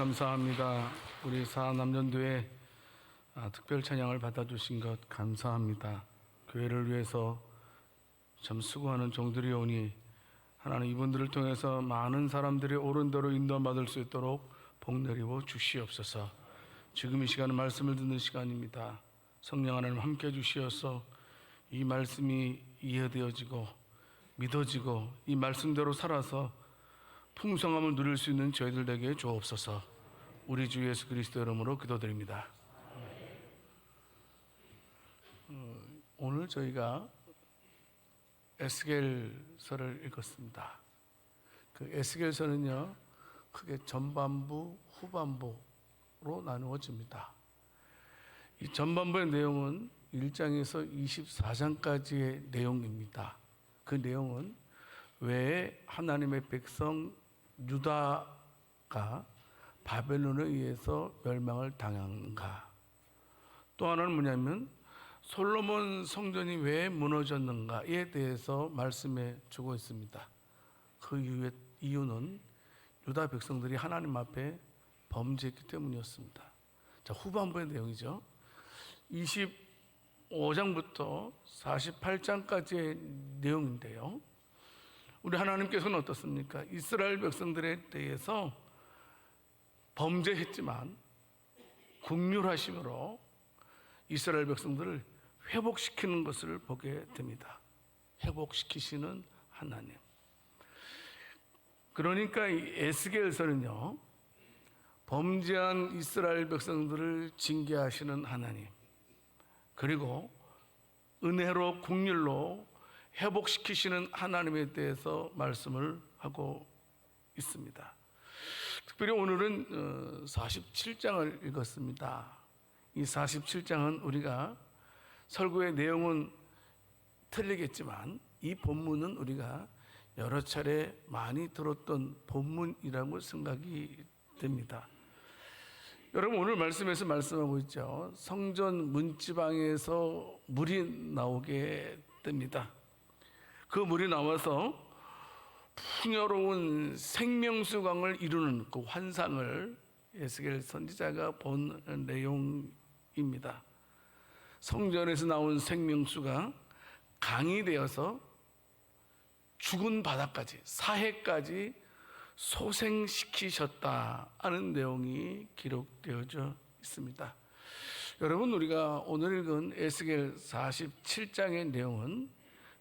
감사합니다. 우리 사남전도회 특별 찬양을 받아주신 것 감사합니다. 교회를 위해서 참 수고하는 종들이 오니 하나님 이분들을 통해서 많은 사람들이 옳은 대로 인도받을 수 있도록 복 내리고 주시옵소서. 지금 이 시간은 말씀을 듣는 시간입니다. 성령 하나님 함께 주시어서 이 말씀이 이해되어지고 믿어지고 이 말씀대로 살아서 풍성함을 누릴 수 있는 저희들 되게 주옵소서. 우리 주 예수 그리스도 이름으로 기도드립니다. 오늘 저희가 에스겔서를 읽었습니다. 그 에스겔서는요 크게 전반부, 후반부로 나누어집니다. 이 전반부의 내용은 1장에서 24장까지의 내용입니다. 그 내용은 왜 하나님의 백성 유다가 바벨론에 의해서 멸망을 당하는가, 또 하나는 뭐냐면 솔로몬 성전이 왜 무너졌는가에 대해서 말씀해 주고 있습니다. 그 이유는 유다 백성들이 하나님 앞에 범죄했기 때문이었습니다. 자, 후반부의 내용이죠. 25장부터 48장까지의 내용인데요, 우리 하나님께서는 어떻습니까? 이스라엘 백성들에 대해서 범죄했지만 긍휼하심으로 이스라엘 백성들을 회복시키는 것을 보게 됩니다. 회복시키시는 하나님. 그러니까 이 에스겔서는요 범죄한 이스라엘 백성들을 징계하시는 하나님, 그리고 은혜로 긍휼로 회복시키시는 하나님에 대해서 말씀을 하고 있습니다. 특별히 오늘은 47장을 읽었습니다. 이 47장은 우리가 설교의 내용은 틀리겠지만 이 본문은 우리가 여러 차례 많이 들었던 본문이라고 생각이 됩니다. 여러분, 오늘 말씀에서 말씀하고 있죠. 성전 문지방에서 물이 나오게 됩니다. 그 물이 나와서 풍요로운 생명수강을 이루는 그 환상을 에스겔 선지자가 본 내용입니다. 성전에서 나온 생명수가 강이 되어서 죽은 바다까지, 사해까지 소생시키셨다 하는 내용이 기록되어져 있습니다. 여러분, 우리가 오늘 읽은 에스겔 47장의 내용은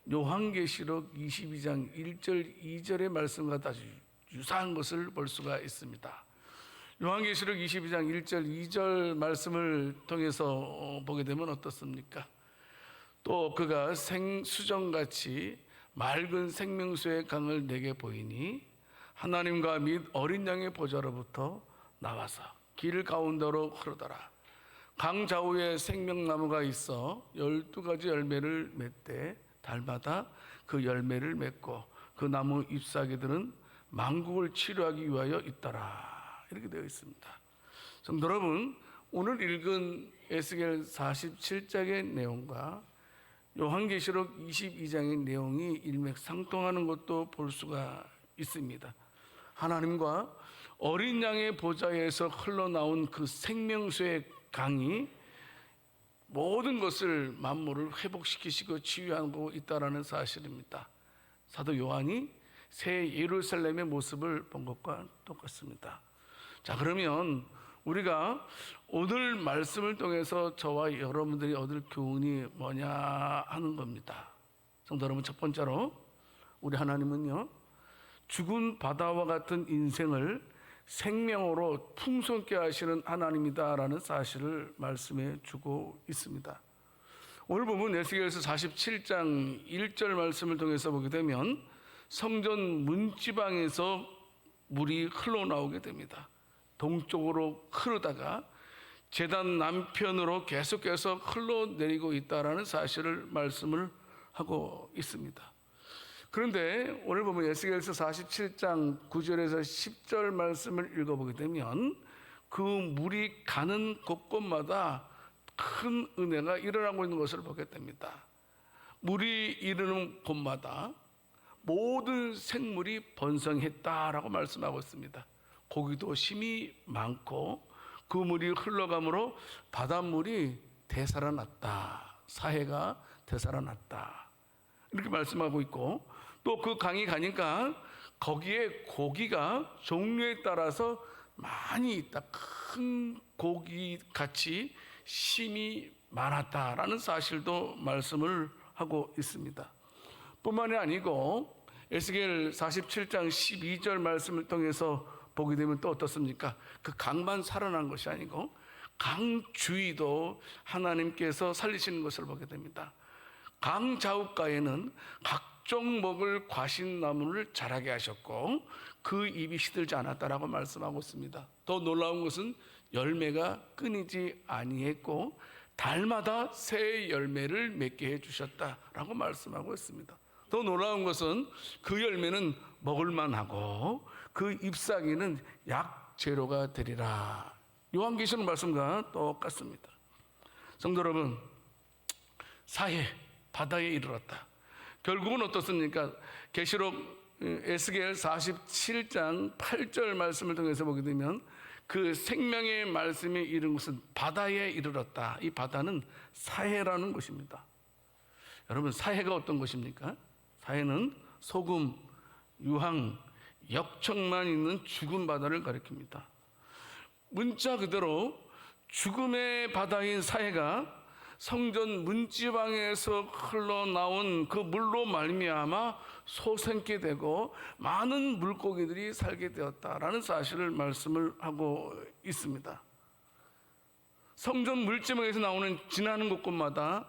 요한계시록 22장 1절 2절의 말씀과 아주 유사한 것을 볼 수가 있습니다. 요한계시록 22장 1절 2절 말씀을 통해서 보게 되면 어떻습니까? 또 그가 생수정같이 맑은 생명수의 강을 내게 보이니 하나님과 및 어린 양의 보좌로부터 나와서 길 가운데로 흐르더라. 강 좌우에 생명나무가 있어 12가지 열매를 맺되 달마다 그 열매를 맺고 그 나무 잎사귀들은 만국을 치료하기 위하여 있더라. 이렇게 되어 있습니다. 성도 여러분, 오늘 읽은 에스겔 47장의 내용과 요한계시록 22장의 내용이 일맥상통하는 것도 볼 수가 있습니다. 하나님과 어린 양의 보좌에서 흘러나온 그 생명수의 강이 모든 것을 만물을 회복시키시고 치유하고 있다는 사실입니다. 사도 요한이 새 예루살렘의 모습을 본 것과 똑같습니다. 자, 그러면 우리가 오늘 말씀을 통해서 저와 여러분들이 얻을 교훈이 뭐냐 하는 겁니다. 성도 여러분, 첫 번째로 우리 하나님은요 죽은 바다와 같은 인생을 생명으로 풍성케 하시는 하나님이다라는 사실을 말씀해 주고 있습니다. 오늘 보면 에스겔서 47장 1절 말씀을 통해서 보게 되면 성전 문지방에서 물이 흘러나오게 됩니다. 동쪽으로 흐르다가 제단 남편으로 계속해서 흘러내리고 있다라는 사실을 말씀을 하고 있습니다. 그런데 오늘 보면 에스겔서 47장 9절에서 10절 말씀을 읽어보게 되면 그 물이 가는 곳곳마다 큰 은혜가 일어나고 있는 것을 보게 됩니다. 물이 이르는 곳마다 모든 생물이 번성했다라고 말씀하고 있습니다. 고기도 심이 많고 그 물이 흘러감으로 바닷물이 되살아났다. 사해가 되살아났다. 이렇게 말씀하고 있고, 또 그 강이 가니까 거기에 고기가 종류에 따라서 많이 있다. 큰 고기 같이 심이 많았다라는 사실도 말씀을 하고 있습니다. 뿐만이 아니고 에스겔 47장 12절 말씀을 통해서 보게 되면 또 어떻습니까? 그 강만 살아난 것이 아니고 강 주위도 하나님께서 살리시는 것을 보게 됩니다. 강 좌우가에는 각종 먹을 과신나무를 자라게 하셨고 그 잎이 시들지 않았다라고 말씀하고 있습니다. 더 놀라운 것은 열매가 끊이지 아니했고 달마다 새 열매를 맺게 해주셨다라고 말씀하고 있습니다. 더 놀라운 것은 그 열매는 먹을만하고 그 잎사귀는 약재료가 되리라. 요한계시록 말씀과 똑같습니다. 성도 여러분, 사해 바다에 이르렀다. 결국은 어떻습니까? 계시록 에스겔 47장 8절 말씀을 통해서 보게 되면 그 생명의 말씀이 이른 것은 바다에 이르렀다. 이 바다는 사해라는 것입니다. 여러분, 사해가 어떤 것입니까? 사해는 소금, 유황, 역청만 있는 죽은 바다를 가리킵니다. 문자 그대로 죽음의 바다인 사해가 성전 문지방에서 흘러나온 그 물로 말미암아 솟게 되고 많은 물고기들이 살게 되었다라는 사실을 말씀을 하고 있습니다. 성전 물지방에서 나오는 지나는 곳곳마다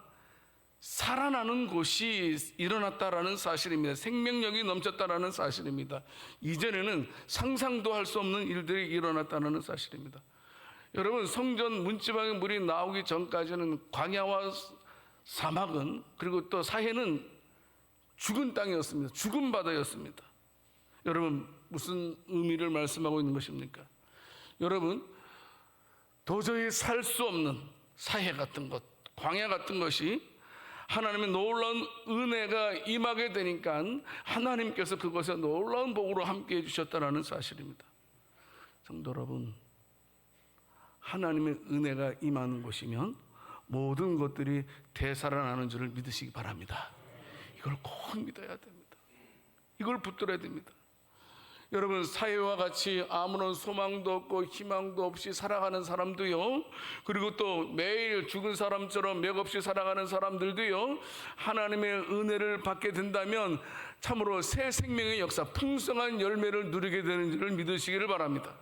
살아나는 곳이 일어났다라는 사실입니다. 생명력이 넘쳤다라는 사실입니다. 이전에는 상상도 할 수 없는 일들이 일어났다는 사실입니다. 여러분, 성전 문지방의 물이 나오기 전까지는 광야와 사막은, 그리고 또 사해는 죽은 땅이었습니다. 죽은 바다였습니다. 여러분, 무슨 의미를 말씀하고 있는 것입니까? 여러분, 도저히 살 수 없는 사해 같은 것, 광야 같은 것이 하나님의 놀라운 은혜가 임하게 되니까 하나님께서 그것에 놀라운 복으로 함께 해주셨다는 사실입니다. 성도 여러분, 하나님의 은혜가 임하는 곳이면 모든 것들이 되살아나는 줄을 믿으시기 바랍니다. 이걸 꼭 믿어야 됩니다. 이걸 붙들어야 됩니다. 여러분, 사회와 같이 아무런 소망도 없고 희망도 없이 살아가는 사람도요, 그리고 또 매일 죽은 사람처럼 맥없이 살아가는 사람들도요, 하나님의 은혜를 받게 된다면 참으로 새 생명의 역사, 풍성한 열매를 누리게 되는 줄을 믿으시기를 바랍니다.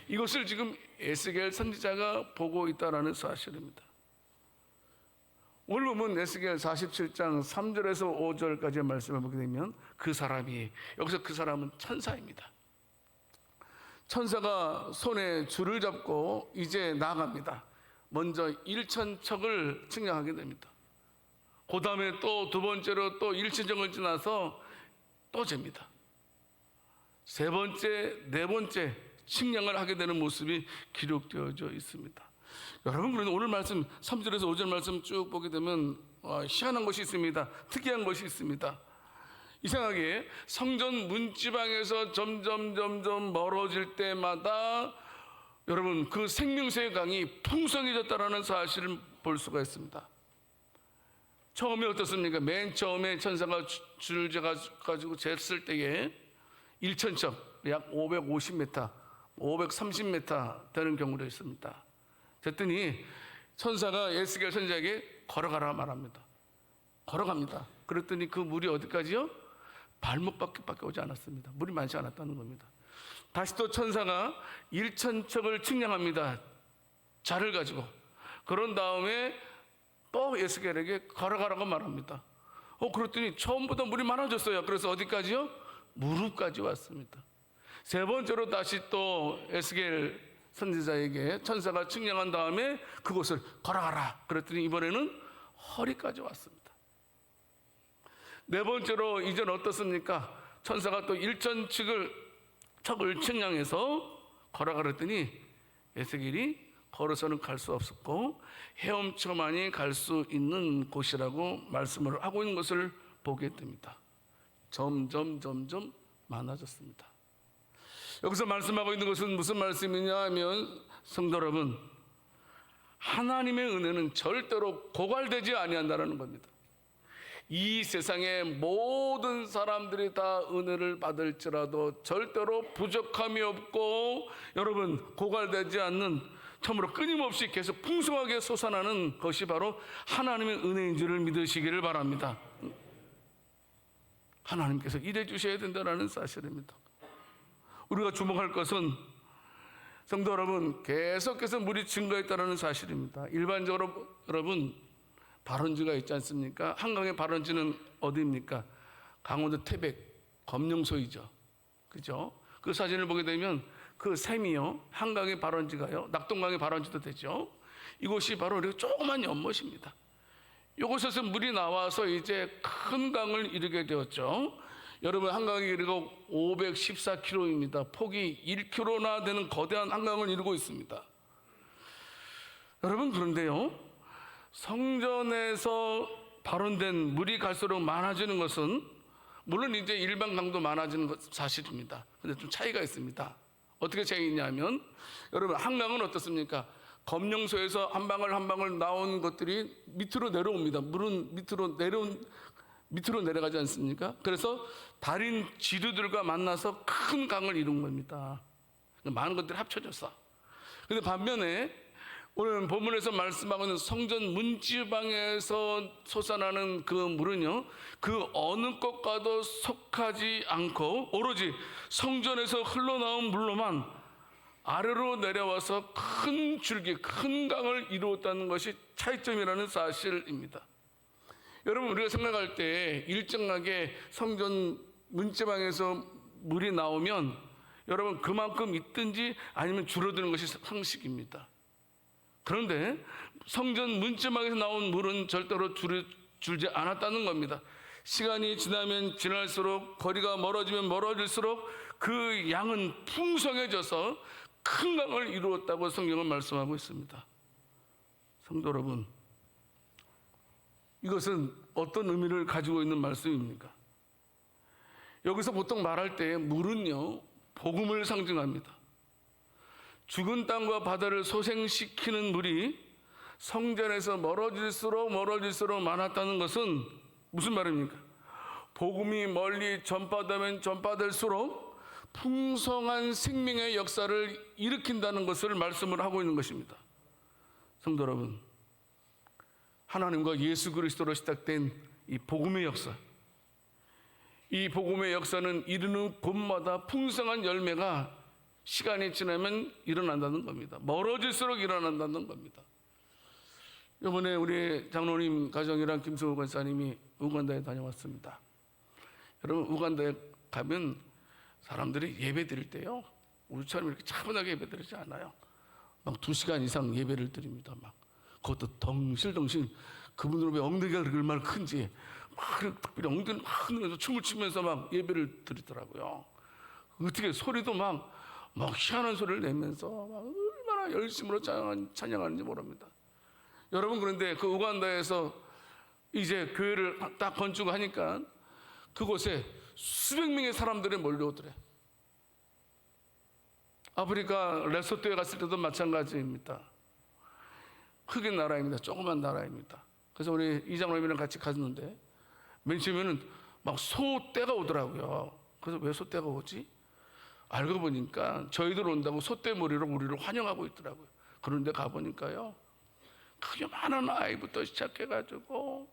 이것을 지금 에스겔 선지자가 보고 있다는 사실입니다. 오늘 보면 에스겔 47장 3절에서 5절까지의 말씀을 보게 되면 그 사람이, 여기서 그 사람은 천사입니다. 천사가 손에 줄을 잡고 이제 나아갑니다. 먼저 1천척을 측량하게 됩니다. 그 다음에 또 두 번째로 또 1천척을 지나서 또 잽니다. 세 번째, 네 번째 측량을 하게 되는 모습이 기록되어져 있습니다. 여러분, 그런데 오늘 말씀 3절에서 5절 말씀 쭉 보게 되면 희한한 것이 있습니다. 특이한 것이 있습니다. 이상하게 성전 문지방에서 점점 멀어질 때마다 여러분, 그 생명수의 강이 풍성해졌다는 사실을 볼 수가 있습니다. 처음에 어떻습니까? 맨 처음에 천사가 줄을 가지고 쟀을 때에 1천척, 약 550m, 530m 되는 경우도 있습니다. 그랬더니 천사가 에스겔 선지자에게 걸어가라 말합니다. 걸어갑니다. 그랬더니 그 물이 어디까지요? 발목밖에 오지 않았습니다. 물이 많지 않았다는 겁니다. 다시 또 천사가 1천척을 측량합니다. 자를 가지고. 그런 다음에 또 에스겔에게 걸어가라고 말합니다. 그랬더니 처음보다 물이 많아졌어요. 그래서 어디까지요? 무릎까지 왔습니다. 세 번째로 다시 또 에스겔 선지자에게 천사가 측량한 다음에 그곳을 걸어가라. 그랬더니 이번에는 허리까지 왔습니다. 네 번째로 이제는 어떻습니까? 천사가 또 1천척을 측량해서 걸어가랬더니 에스겔이 걸어서는 갈 수 없었고 헤엄쳐만이 갈 수 있는 곳이라고 말씀을 하고 있는 것을 보게 됩니다. 점점 많아졌습니다. 여기서 말씀하고 있는 것은 무슨 말씀이냐 하면, 성도 여러분, 하나님의 은혜는 절대로 고갈되지 아니한다는 겁니다. 이 세상의 모든 사람들이 다 은혜를 받을지라도 절대로 부족함이 없고, 여러분, 고갈되지 않는, 참으로 끊임없이 계속 풍성하게 솟아나는 것이 바로 하나님의 은혜인 줄을 믿으시기를 바랍니다. 하나님께서 일해 주셔야 된다는 사실입니다. 우리가 주목할 것은, 성도 여러분, 계속해서 물이 증가했다는 사실입니다. 일반적으로 여러분, 발원지가 있지 않습니까? 한강의 발원지는 어디입니까? 강원도 태백 검룡소이죠. 그죠? 그 사진을 보게 되면 그 샘이요, 한강의 발원지가요, 낙동강의 발원지도 되죠. 이곳이 바로 이렇게 조그만 연못입니다. 이곳에서 물이 나와서 이제 큰 강을 이루게 되었죠. 여러분, 한강의 길이가 514km입니다. 폭이 1km나 되는 거대한 한강을 이루고 있습니다. 여러분, 그런데요, 성전에서 발원된 물이 갈수록 많아지는 것은, 물론 이제 일반 강도 많아지는 것 사실입니다. 근데 좀 차이가 있습니다. 어떻게 차이냐면, 여러분, 한강은 어떻습니까? 검룡소에서 한 방울 한 방울 나온 것들이 밑으로 내려옵니다. 물은 밑으로 내려가지 않습니까? 그래서 달인 지류들과 만나서 큰 강을 이룬 겁니다. 많은 것들이 합쳐져서. 근데 반면에 오늘 본문에서 말씀하고 있는 성전 문지방에서 솟아나는 그 물은요, 그 어느 것과도 속하지 않고 오로지 성전에서 흘러나온 물로만 아래로 내려와서 큰 줄기, 큰 강을 이루었다는 것이 차이점이라는 사실입니다. 여러분, 우리가 생각할 때 일정하게 성전 문지방에서 물이 나오면 여러분 그만큼 있든지 아니면 줄어드는 것이 상식입니다. 그런데 성전 문지방에서 나온 물은 절대로 줄지 않았다는 겁니다. 시간이 지나면 지날수록, 거리가 멀어지면 멀어질수록 그 양은 풍성해져서 큰 강을 이루었다고 성경은 말씀하고 있습니다. 성도 여러분, 이것은 어떤 의미를 가지고 있는 말씀입니까? 여기서 보통 말할 때 물은요, 복음을 상징합니다. 죽은 땅과 바다를 소생시키는 물이 성전에서 멀어질수록 많았다는 것은 무슨 말입니까? 복음이 멀리 전파되면 전파될수록 풍성한 생명의 역사를 일으킨다는 것을 말씀을 하고 있는 것입니다. 성도 여러분, 하나님과 예수 그리스도로 시작된 이 복음의 역사, 이 복음의 역사는 이르는 곳마다 풍성한 열매가 시간이 지나면 일어난다는 겁니다. 멀어질수록 일어난다는 겁니다. 이번에 우리 장로님 가정이랑 김성우 권사님이 우간다에 다녀왔습니다. 여러분, 우간다에 가면 사람들이 예배 드릴 때요, 우리처럼 이렇게 차분하게 예배 드리지 않아요. 막 2시간 이상 예배를 드립니다. 막 그것도 덩실덩실, 그분들은 왜 엉덩이가 그렇게 얼마나 큰지 막 특별히 엉덩이를 막 흔들면서 춤을 추면서 막 예배를 드리더라고요. 어떻게 소리도 막 희한한 소리를 내면서 막 얼마나 열심으로 찬양하는지 모릅니다. 여러분, 그런데 그 우간다에서 이제 교회를 딱 건축하니까 그곳에 수백 명의 사람들이 몰려오더래. 아프리카 레소토에 갔을 때도 마찬가지입니다. 흑인 나라입니다. 조그만 나라입니다. 그래서 우리 이장로님이랑 같이 갔는데 맨 처음에는 막 소떼가 오더라고요. 그래서 왜 소떼가 오지? 알고 보니까 저희들 온다고 소떼 머리로 우리를 환영하고 있더라고요. 그런데 가보니까요, 크게 많은 아이부터 시작해가지고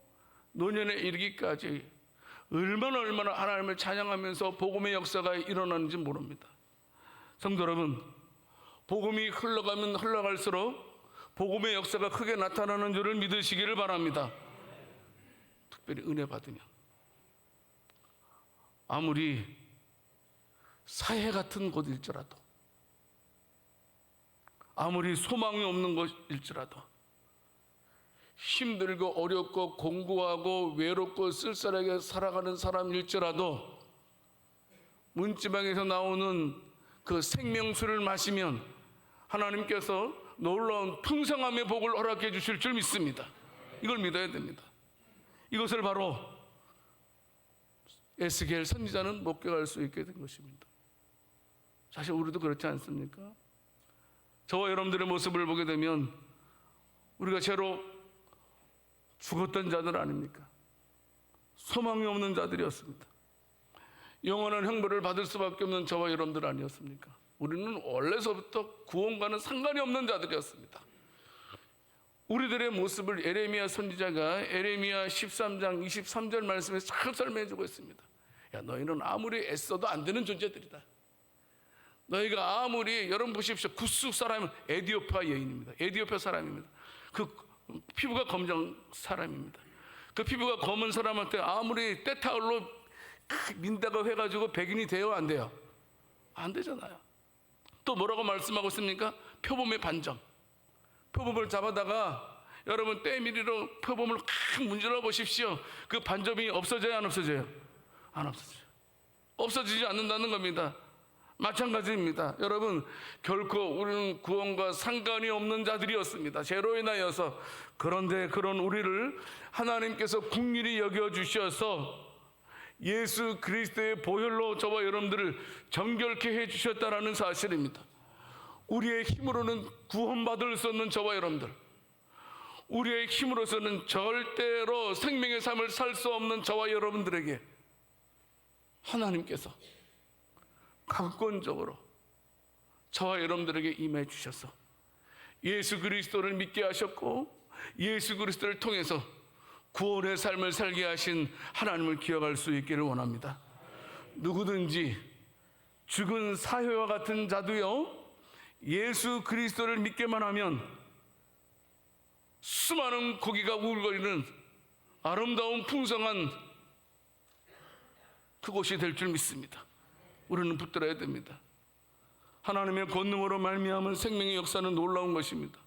노년에 이르기까지 얼마나 하나님을 찬양하면서 복음의 역사가 일어나는지 모릅니다. 성도 여러분, 복음이 흘러가면 흘러갈수록 복음의 역사가 크게 나타나는 줄을 믿으시기를 바랍니다. 특별히 은혜 받으면, 아무리 사해 같은 곳일지라도, 아무리 소망이 없는 곳일지라도, 힘들고 어렵고 공고하고 외롭고 쓸쓸하게 살아가는 사람일지라도 문지방에서 나오는 그 생명수를 마시면 하나님께서 놀라운 풍성함의 복을 허락해 주실 줄 믿습니다. 이걸 믿어야 됩니다. 이것을 바로 에스겔 선지자는 목격할 수 있게 된 것입니다. 사실 우리도 그렇지 않습니까? 저와 여러분들의 모습을 보게 되면 우리가 죄로 죽었던 자들 아닙니까? 소망이 없는 자들이었습니다. 영원한 형벌을 받을 수밖에 없는 저와 여러분들 아니었습니까? 우리는 원래서부터 구원과는 상관이 없는 자들이었습니다. 우리들의 모습을 에레미야 선지자가 에레미야 13장 23절 말씀에 잘 설명해 주고 있습니다. 야, 너희는 아무리 애써도 안 되는 존재들이다. 너희가 아무리, 여러분 보십시오. 구스 사람은 에디오피아 여인입니다. 에디오피아 사람입니다. 그 피부가 검정 사람입니다. 그 피부가 검은 사람한테 아무리 때타올로 민다고 해가지고 백인이 돼요, 안 돼요? 안 되잖아요. 또 뭐라고 말씀하고 있습니까? 표범의 반점. 표범을 잡아다가 여러분 때밀이로 표범을 칵 문질러 보십시오. 그 반점이 없어져요, 안 없어져요? 안 없어져요. 없어지지 않는다는 겁니다. 마찬가지입니다. 여러분, 결코 우리는 구원과 상관이 없는 자들이었습니다. 죄로 인하여서. 그런데 그런 우리를 하나님께서 긍휼히 여겨주셔서 예수 그리스도의 보혈로 저와 여러분들을 정결케 해주셨다는 사실입니다. 우리의 힘으로는 구원받을 수 없는 저와 여러분들, 우리의 힘으로서는 절대로 생명의 삶을 살 수 없는 저와 여러분들에게 하나님께서 강권적으로 저와 여러분들에게 임해 주셔서 예수 그리스도를 믿게 하셨고, 예수 그리스도를 통해서 구원의 삶을 살게 하신 하나님을 기억할 수 있기를 원합니다. 누구든지 죽은 사회와 같은 자도요, 예수 그리스도를 믿게만 하면 수많은 고기가 우글거리는 아름다운 풍성한 그곳이 될 줄 믿습니다. 우리는 붙들어야 됩니다. 하나님의 권능으로 말미암은 생명의 역사는 놀라운 것입니다.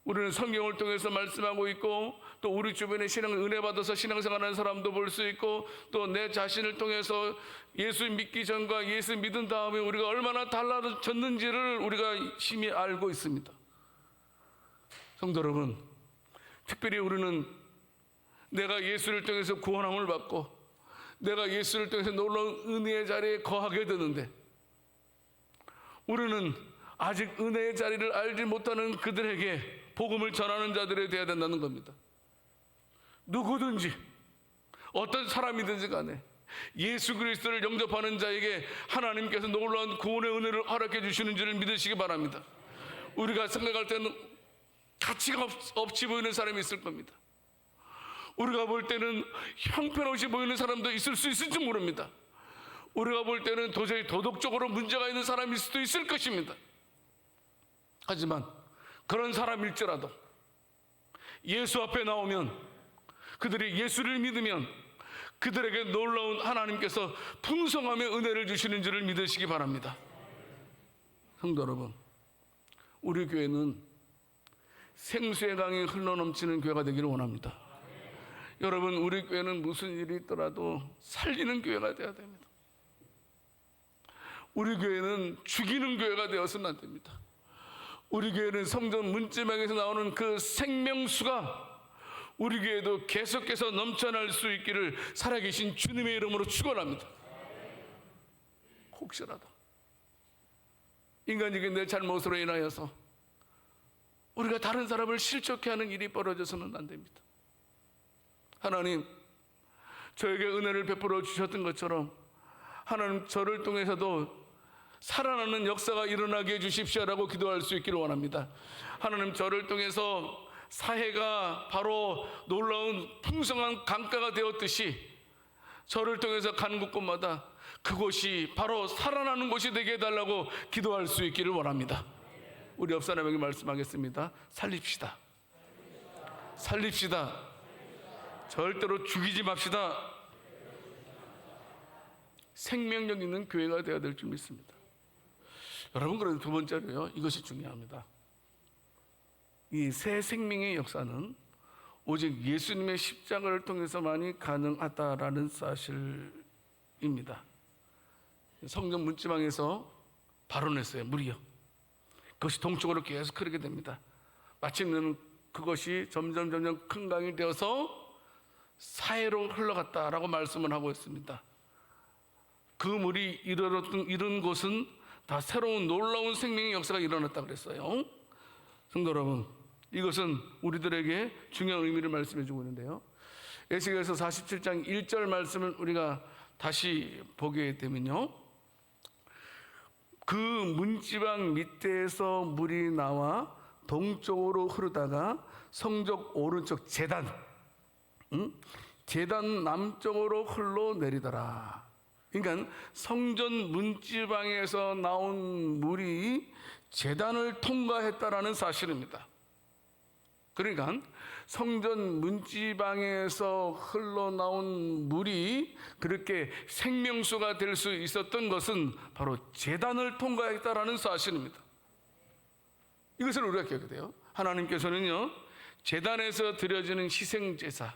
우리는 성경을 통해서 말씀하고 있고, 또 우리 주변에 은혜 받아서 신앙생활하는 사람도 볼 수 있고, 또 내 자신을 통해서 예수 믿기 전과 예수 믿은 다음에 우리가 얼마나 달라졌는지를 우리가 심히 알고 있습니다. 성도 여러분, 특별히 우리는 내가 예수를 통해서 구원함을 받고 내가 예수를 통해서 놀라운 은혜의 자리에 거하게 되는데, 우리는 아직 은혜의 자리를 알지 못하는 그들에게 복음을 전하는 자들이 되어야 된다는 겁니다. 누구든지 어떤 사람이든지 간에 예수 그리스도를 영접하는 자에게 하나님께서 놀라운 구원의 은혜를 허락해 주시는 줄을 믿으시기 바랍니다. 우리가 생각할 때는 가치가 없이 보이는 사람이 있을 겁니다. 우리가 볼 때는 형편없이 보이는 사람도 있을 수 있을지 모릅니다. 우리가 볼 때는 도저히 도덕적으로 문제가 있는 사람일 수도 있을 것입니다. 하지만 그런 사람일지라도 예수 앞에 나오면, 그들이 예수를 믿으면 그들에게 놀라운 하나님께서 풍성함의 은혜를 주시는 줄을 믿으시기 바랍니다. 성도 여러분, 우리 교회는 생수의 강이 흘러넘치는 교회가 되기를 원합니다. 여러분, 우리 교회는 무슨 일이 있더라도 살리는 교회가 되어야 됩니다. 우리 교회는 죽이는 교회가 되어서는 안 됩니다. 우리 교회는 성전 문지방에서 나오는 그 생명수가 우리 교회도 계속해서 넘쳐날 수 있기를 살아계신 주님의 이름으로 축원합니다. 혹시라도 인간적인 내 잘못으로 인하여서 우리가 다른 사람을 실족해 하는 일이 벌어져서는 안 됩니다. 하나님, 저에게 은혜를 베풀어 주셨던 것처럼 하나님, 저를 통해서도 살아나는 역사가 일어나게 해주십시오라고 기도할 수 있기를 원합니다. 하나님, 저를 통해서 사회가 바로 놀라운 풍성한 강가가 되었듯이 저를 통해서 가는 곳곳마다 그곳이 바로 살아나는 곳이 되게 해달라고 기도할 수 있기를 원합니다. 우리 옆 사람에게 말씀하겠습니다. 살립시다. 살립시다. 절대로 죽이지 맙시다. 생명력 있는 교회가 되어야 될 줄 믿습니다. 여러분, 그런데 두 번째로요, 이것이 중요합니다. 이 새 생명의 역사는 오직 예수님의 십자가를 통해서만이 가능하다라는 사실입니다. 성전 문지방에서 발언했어요. 물이요. 그것이 동쪽으로 계속 흐르게 됩니다. 마침내는 그것이 점점 큰 강이 되어서 사해로 흘러갔다라고 말씀을 하고 있습니다. 그 물이 이른 곳은 다 새로운 놀라운 생명의 역사가 일어났다 그랬어요. 성도 여러분, 이것은 우리들에게 중요한 의미를 말씀해 주고 있는데요. 에스겔서 47장 1절 말씀을 우리가 다시 보게 되면요, 그 문지방 밑에서 물이 나와 동쪽으로 흐르다가 성적 오른쪽 제단 남쪽으로 흘러내리더라. 그러니까 성전 문지방에서 나온 물이 제단을 통과했다라는 사실입니다. 그러니까 성전 문지방에서 흘러나온 물이 그렇게 생명수가 될 수 있었던 것은 바로 제단을 통과했다라는 사실입니다. 이것을 우리가 기억해야 돼요. 하나님께서는요, 제단에서 드려지는 희생제사,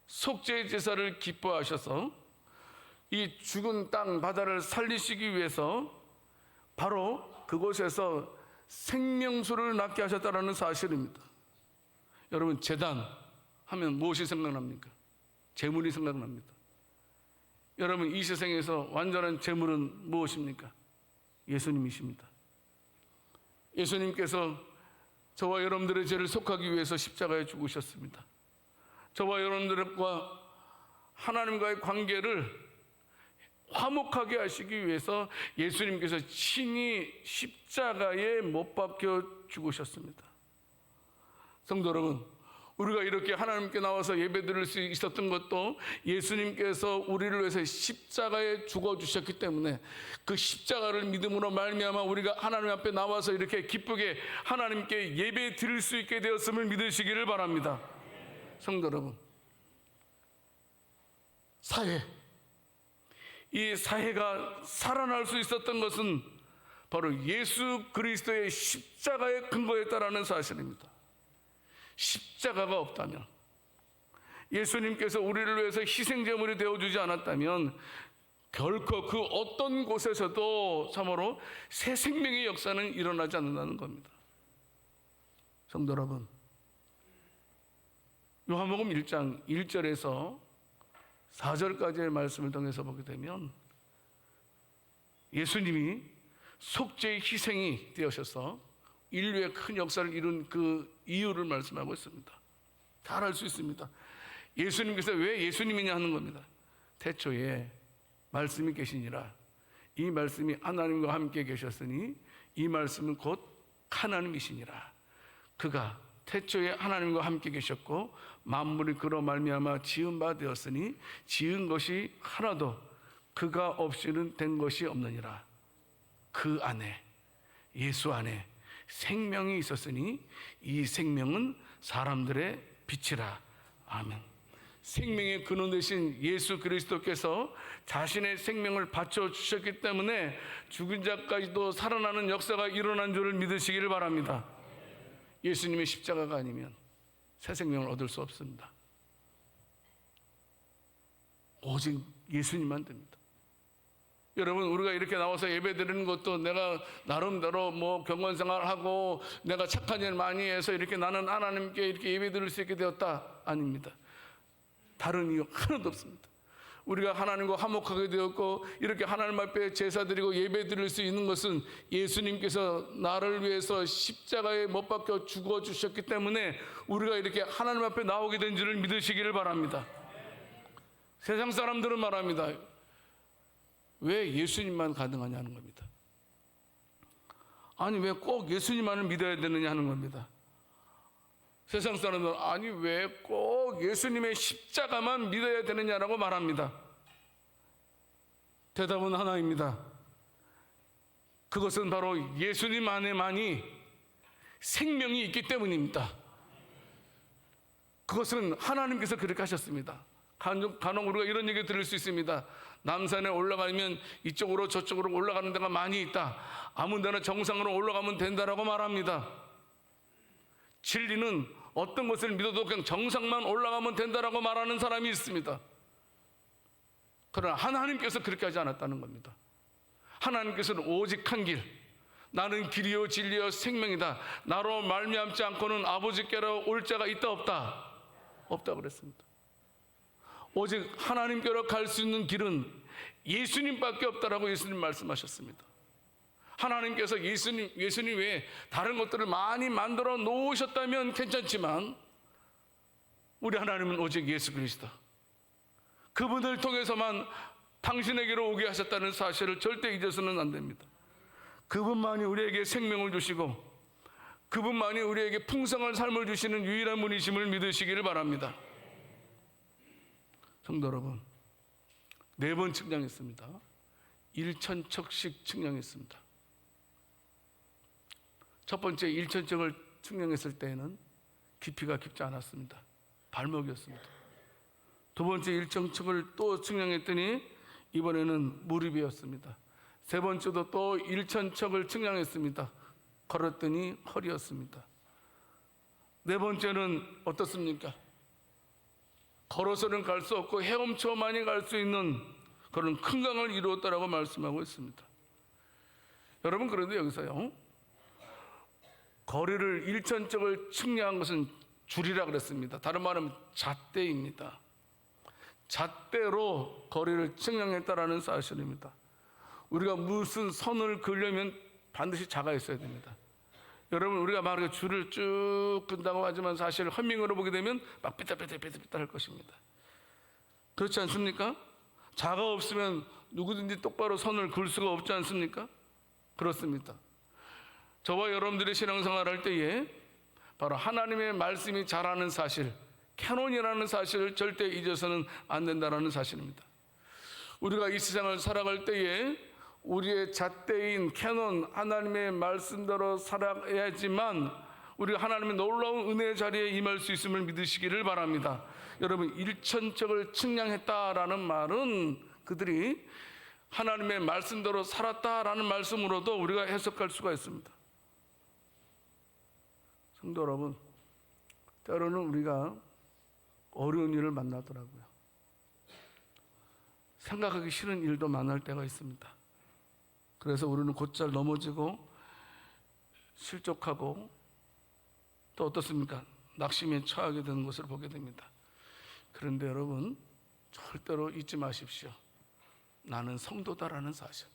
속죄제사를 기뻐하셔서 이 죽은 땅 바다를 살리시기 위해서 바로 그곳에서 생명수를 낳게 하셨다는 사실입니다. 여러분, 제단 하면 무엇이 생각납니까? 제물이 생각납니다. 여러분, 이 세상에서 완전한 제물은 무엇입니까? 예수님이십니다. 예수님께서 저와 여러분들의 죄를 속하기 위해서 십자가에 죽으셨습니다. 저와 여러분들과 하나님과의 관계를 화목하게 하시기 위해서 예수님께서 친히 십자가에 못 박혀 죽으셨습니다. 성도 여러분, 우리가 이렇게 하나님께 나와서 예배드릴 수 있었던 것도 예수님께서 우리를 위해서 십자가에 죽어주셨기 때문에, 그 십자가를 믿음으로 말미암아 우리가 하나님 앞에 나와서 이렇게 기쁘게 하나님께 예배 드릴 수 있게 되었음을 믿으시기를 바랍니다. 성도 여러분, 이 사회가 살아날 수 있었던 것은 바로 예수 그리스도의 십자가에 근거했다라는 사실입니다. 십자가가 없다면, 예수님께서 우리를 위해서 희생제물이 되어주지 않았다면 결코 그 어떤 곳에서도 참으로 새 생명의 역사는 일어나지 않는다는 겁니다. 성도 여러분, 요한복음 1장 1절에서 4절까지의 말씀을 통해서 보게 되면 예수님이 속죄의 희생이 되어셔서 인류의 큰 역사를 이룬 그 이유를 말씀하고 있습니다. 다 알 수 있습니다. 예수님께서 왜 예수님이냐 하는 겁니다. 태초에 말씀이 계시니라. 이 말씀이 하나님과 함께 계셨으니 이 말씀은 곧 하나님이시니라. 그가 태초에 하나님과 함께 계셨고 만물이 그로 말미암아 지은 바 되었으니 지은 것이 하나도 그가 없이는 된 것이 없느니라. 그 안에, 예수 안에 생명이 있었으니 이 생명은 사람들의 빛이라. 아멘. 생명의 근원 되신 예수 그리스도께서 자신의 생명을 바쳐 주셨기 때문에 죽은 자까지도 살아나는 역사가 일어난 줄을 믿으시기를 바랍니다. 예수님의 십자가가 아니면 새 생명을 얻을 수 없습니다. 오직 예수님만 됩니다. 여러분, 우리가 이렇게 나와서 예배 드리는 것도 내가 나름대로 경건생활하고 내가 착한 일 많이 해서 이렇게 나는 하나님께 이렇게 예배 드릴 수 있게 되었다, 아닙니다. 다른 이유 하나도 없습니다. 우리가 하나님과 화목하게 되었고 이렇게 하나님 앞에 제사 드리고 예배 드릴 수 있는 것은 예수님께서 나를 위해서 십자가에 못 박혀 죽어 주셨기 때문에 우리가 이렇게 하나님 앞에 나오게 된 줄을 믿으시기를 바랍니다. 세상 사람들은 말합니다. 왜 예수님만 가능하냐는 겁니다. 아니, 왜 꼭 예수님만을 믿어야 되느냐 하는 겁니다. 세상 사람들은 아니, 왜 꼭 예수님의 십자가만 믿어야 되느냐라고 말합니다. 대답은 하나입니다. 그것은 바로 예수님 안에만이 생명이 있기 때문입니다. 그것은 하나님께서 그렇게 하셨습니다. 간혹 우리가 이런 얘기 들을 수 있습니다. 남산에 올라가면 이쪽으로 저쪽으로 올라가는 데가 많이 있다. 아무 데나 정상으로 올라가면 된다라고 말합니다. 진리는 어떤 것을 믿어도 그냥 정상만 올라가면 된다라고 말하는 사람이 있습니다. 그러나 하나님께서 그렇게 하지 않았다는 겁니다. 하나님께서는 오직 한 길, 나는 길이요 진리요 생명이다. 나로 말미암지 않고는 아버지께로 올 자가 있다 없다? 없다 그랬습니다. 오직 하나님께로 갈 수 있는 길은 예수님밖에 없다라고 예수님 말씀하셨습니다. 하나님께서 예수님 외에 다른 것들을 많이 만들어 놓으셨다면 괜찮지만 우리 하나님은 오직 예수 그리스도, 그분을 통해서만 당신에게로 오게 하셨다는 사실을 절대 잊어서는 안 됩니다. 그분만이 우리에게 생명을 주시고 그분만이 우리에게 풍성한 삶을 주시는 유일한 분이심을 믿으시기를 바랍니다. 성도 여러분, 4번 측량했습니다. 1,000척씩 측량했습니다. 첫 번째 1,000척을 측량했을 때에는 깊이가 깊지 않았습니다. 발목이었습니다. 두 번째 1,000척을 또 측량했더니 이번에는 무릎이었습니다. 세 번째도 또 1,000척을 측량했습니다. 걸었더니 허리였습니다. 네 번째는 어떻습니까? 걸어서는 갈 수 없고 헤엄쳐만이 갈 수 있는 그런 큰 강을 이루었다라고 말씀하고 있습니다. 여러분, 그런데 여기서요, 거리를 1,000척을 측량한 것은 줄이라 그랬습니다. 다른 말하면 잣대입니다. 잣대로 거리를 측량했다라는 사실입니다. 우리가 무슨 선을 그으려면 반드시 자가 있어야 됩니다. 여러분, 우리가 막 줄을 쭉 끈다고 하지만 사실 헌밍으로 보게 되면 막 삐뚤삐뚤 할 것입니다. 그렇지 않습니까? 자가 없으면 누구든지 똑바로 선을 그을 수가 없지 않습니까? 그렇습니다. 저와 여러분들의 신앙생활 할 때에 바로 하나님의 말씀이 자라는 사실, 캐논이라는 사실을 절대 잊어서는 안 된다는 사실입니다. 우리가 이 세상을 살아갈 때에 우리의 잣대인 캐논, 하나님의 말씀대로 살아야지만 우리가 하나님의 놀라운 은혜의 자리에 임할 수 있음을 믿으시기를 바랍니다. 여러분, 1,000척을 측량했다라는 말은 그들이 하나님의 말씀대로 살았다라는 말씀으로도 우리가 해석할 수가 있습니다. 성도 여러분, 때로는 우리가 어려운 일을 만나더라고요. 생각하기 싫은 일도 만날 때가 있습니다. 그래서 우리는 곧잘 넘어지고 실족하고 또 어떻습니까? 낙심에 처하게 되는 것을 보게 됩니다. 그런데 여러분, 절대로 잊지 마십시오. 나는 성도다라는 사실.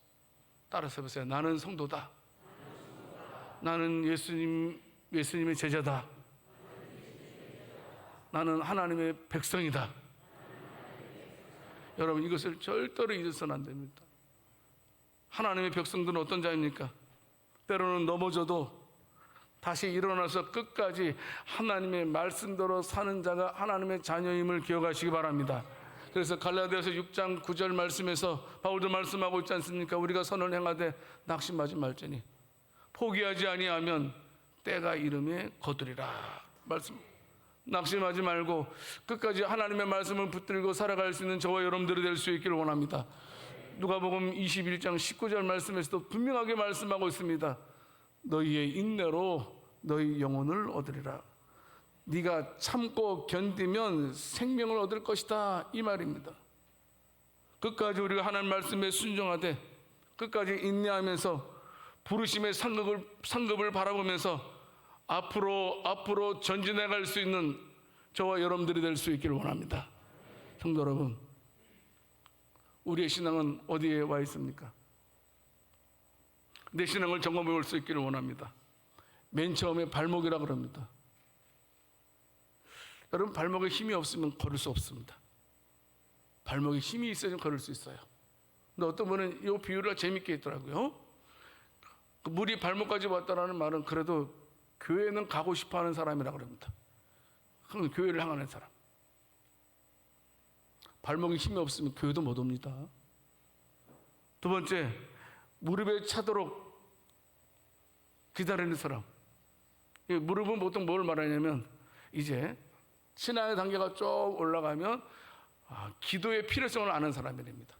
따라서 해보세요. 나는 성도다. 나는 예수님의 제자다. 나는 하나님의 백성이다. 여러분, 이것을 절대로 잊어서는 안 됩니다. 하나님의 백성들은 어떤 자입니까? 때로는 넘어져도 다시 일어나서 끝까지 하나님의 말씀대로 사는 자가 하나님의 자녀임을 기억하시기 바랍니다. 그래서 갈라디아서 6장 9절 말씀에서 바울도 말씀하고 있지 않습니까? 우리가 선을 행하되 낙심하지 말지니 포기하지 아니하면 때가 이름에 거두리라. 말씀. 낙심하지 말고 끝까지 하나님의 말씀을 붙들고 살아갈 수 있는 저와 여러분들이 될 수 있기를 원합니다. 누가복음 21장 19절 말씀에서도 분명하게 말씀하고 있습니다. 너희의 인내로 너희 영혼을 얻으리라. 네가 참고 견디면 생명을 얻을 것이다, 이 말입니다. 끝까지 우리가 하나님 말씀에 순종하되 끝까지 인내하면서 부르심의 상급을 바라보면서 앞으로 전진해 갈 수 있는 저와 여러분들이 될 수 있기를 원합니다. 성도 여러분, 우리의 신앙은 어디에 와 있습니까? 내 신앙을 점검해 볼 수 있기를 원합니다. 맨 처음에 발목이라고 그럽니다. 여러분, 발목에 힘이 없으면 걸을 수 없습니다. 발목에 힘이 있어야 걸을 수 있어요. 근데 어떤 분은 이 비유를 재밌게 했더라고요. 물이 발목까지 왔다라는 말은 그래도 교회는 가고 싶어 하는 사람이라고 그럽니다. 그럼 교회를 향하는 사람. 발목에 힘이 없으면 교회도 못 옵니다. 두 번째, 무릎에 차도록 기다리는 사람. 이 무릎은 보통 뭘 말하냐면 이제 신앙의 단계가 쭉 올라가면 기도의 필요성을 아는 사람입니다.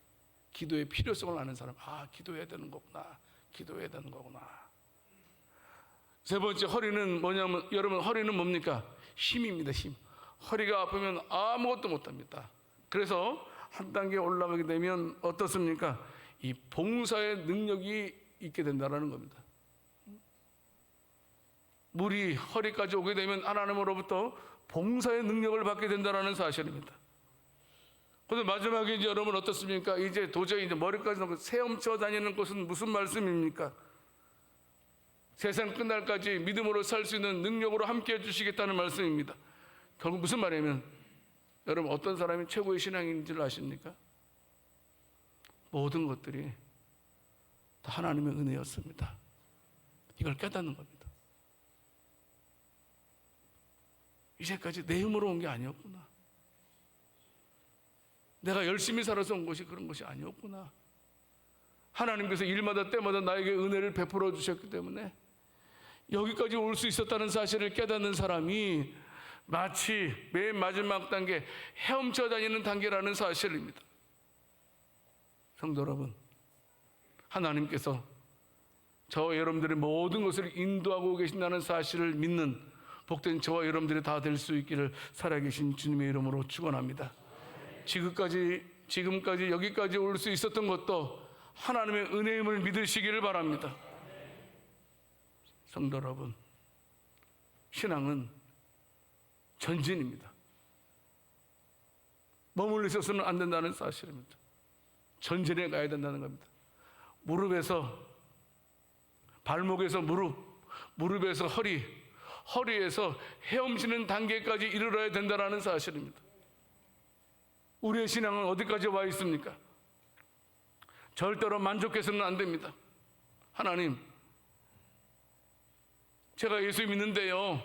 기도의 필요성을 아는 사람. 기도해야 되는 거구나. 기도해야 되는 거구나. 세 번째, 허리는 뭐냐면, 여러분, 허리는 뭡니까? 힘입니다. 힘. 허리가 아프면 아무것도 못합니다. 그래서 한 단계 올라가게 되면 어떻습니까? 이 봉사의 능력이 있게 된다는 겁니다. 물이 허리까지 오게 되면 하나님으로부터 봉사의 능력을 받게 된다는 사실입니다. 그런데 마지막에 이제 여러분 어떻습니까? 이제 도저히 이제 머리까지 놓고 세엄쳐 다니는 것은 무슨 말씀입니까? 세상 끝날까지 믿음으로 살 수 있는 능력으로 함께 해주시겠다는 말씀입니다. 결국 무슨 말이냐면, 여러분 어떤 사람이 최고의 신앙인지를 아십니까? 모든 것들이 다 하나님의 은혜였습니다. 이걸 깨닫는 겁니다. 이제까지 내 힘으로 온 게 아니었구나. 내가 열심히 살아서 온 것이 그런 것이 아니었구나. 하나님께서 일마다 때마다 나에게 은혜를 베풀어 주셨기 때문에 여기까지 올 수 있었다는 사실을 깨닫는 사람이 마치 맨 마지막 단계, 헤엄쳐 다니는 단계라는 사실입니다. 성도 여러분, 하나님께서 저와 여러분들의 모든 것을 인도하고 계신다는 사실을 믿는 복된 저와 여러분들이 다 될 수 있기를 살아계신 주님의 이름으로 축원합니다. 지금까지 여기까지 올 수 있었던 것도 하나님의 은혜임을 믿으시기를 바랍니다. 성도 여러분, 신앙은 전진입니다. 머물러 있어서는 안 된다는 사실입니다. 전진해 가야 된다는 겁니다. 무릎에서 발목에서 무릎, 무릎에서 허리, 허리에서 헤엄치는 단계까지 이르러야 된다는 사실입니다. 우리의 신앙은 어디까지 와 있습니까? 절대로 만족해서는 안 됩니다. 하나님, 제가 예수 믿는데요,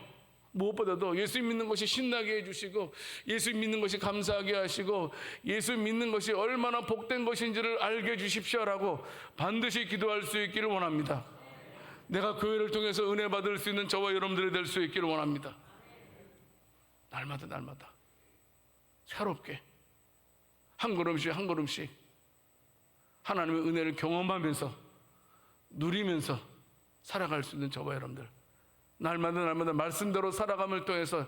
무엇보다도 예수 믿는 것이 신나게 해주시고, 예수 믿는 것이 감사하게 하시고, 예수 믿는 것이 얼마나 복된 것인지를 알게 해주십시오라고 반드시 기도할 수 있기를 원합니다. 내가 교회를 통해서 은혜 받을 수 있는 저와 여러분들이 될 수 있기를 원합니다. 날마다 새롭게 한 걸음씩 한 걸음씩 하나님의 은혜를 경험하면서 누리면서 살아갈 수 있는 저와 여러분들, 날마다 말씀대로 살아감을 통해서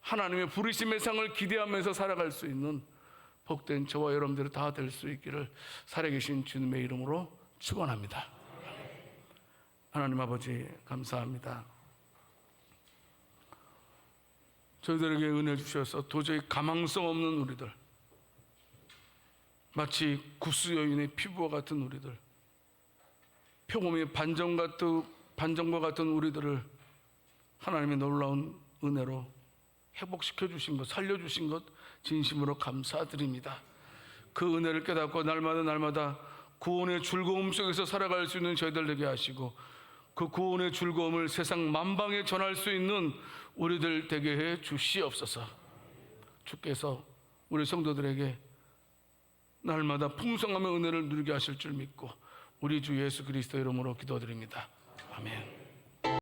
하나님의 부르심의 상을 기대하면서 살아갈 수 있는 복된 저와 여러분들이 다 될 수 있기를 살아계신 주님의 이름으로 축원합니다. 하나님 아버지 감사합니다. 저희들에게 은혜 주셔서 도저히 가망성 없는 우리들, 마치 구스 여인의 피부와 같은 우리들, 표범의 반점과 같은 우리들을 하나님의 놀라운 은혜로 회복시켜 주신 것, 살려주신 것 진심으로 감사드립니다. 그 은혜를 깨닫고 날마다 구원의 즐거움 속에서 살아갈 수 있는 저희들 되게 하시고, 그 구원의 즐거움을 세상 만방에 전할 수 있는 우리들 되게 해 주시옵소서. 주께서 우리 성도들에게 날마다 풍성함의 은혜를 누리게 하실 줄 믿고 우리 주 예수 그리스도 이름으로 기도드립니다. 아멘.